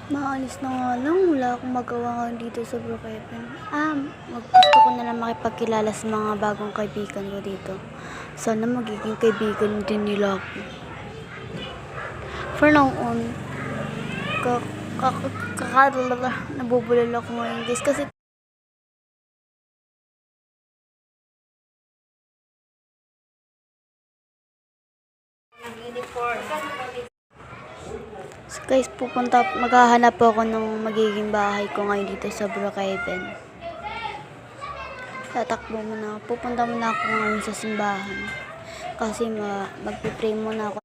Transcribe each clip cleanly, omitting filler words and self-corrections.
Maalis na nga lang, wala akong magawa ngayon dito sa Brookhaven. Gusto ko na lang makipagkilala sa mga bagong kaibigan ko dito. Sana magiging kaibigan din nila ako. For now on, nabubulol ako ngayon guys kasi guys, maghahanap po ako ng magiging bahay ko ngayon dito sa Brookhaven. Tatakbo muna, pupunta muna ako ngayon sa simbahan. Kasi magpipray muna ako.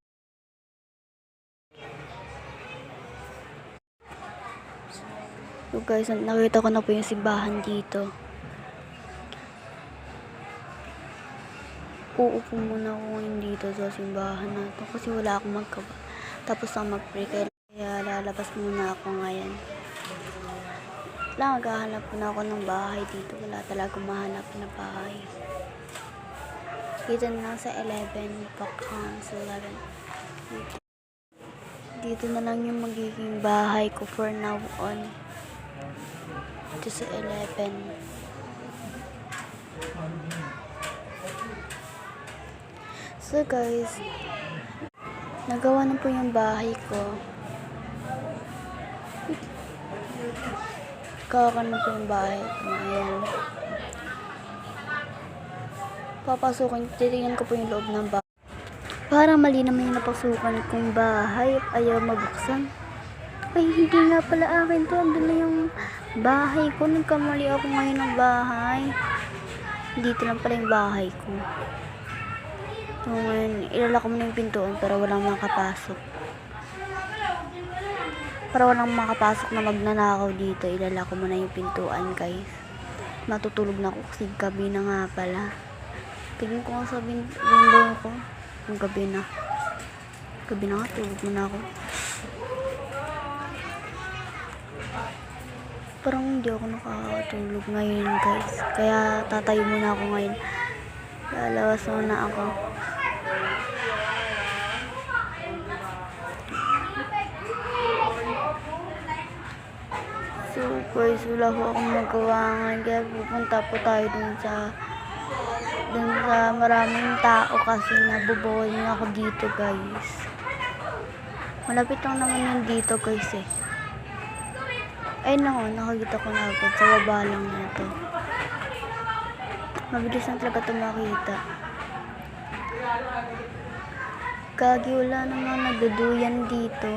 So guys, nakita ko na po yung simbahan dito. Uupo muna ako ngayon dito sa simbahan na to kasi wala akong magkawa. Tapos ang mag-pray kaya lalabas muna ako ngayon. Maghahanap na ako ng bahay dito. Wala talaga mahanap na bahay. Dito na lang sa 11 sa 11. Dito na lang yung magiging bahay ko for now on. Dito sa 11. So guys, nagawa na po yung bahay ko. Kakakan po yung bahay ko. Ayan. Titingnan ko po yung loob ng bahay. Parang mali naman yung napasukan kong bahay. Ayaw mabuksan. Ay, hindi nga pala akin to. Andun na yung bahay ko. Nagkamali ako ngayon ng bahay. Dito lang pala yung bahay ko. So ngayon, ilalak ko muna yung pintuan para walang makapasok. Para walang makapasok na magnanakaw dito, ilalak ko muna yung pintuan guys. Matutulog na ako kasi gabi na nga pala. Tignan ko nga sa window ko. Yung gabi na. Gabi na nga, tulog muna ako. Parang hindi ako nakakatulog ngayon guys. Kaya tatayo muna ako ngayon. Lalawas muna ako. So guys, wala po akong magawa ngayon. Kaya pupunta po tayo dun sa maraming tao kasi naboboring ako dito guys. Malapit lang naman yun dito guys eh. Ayun ako, nakakita ko na agad. Sa baba lang na to. Mabilis lang talaga ito makita. Gagi, wala naman nagduduyan dito.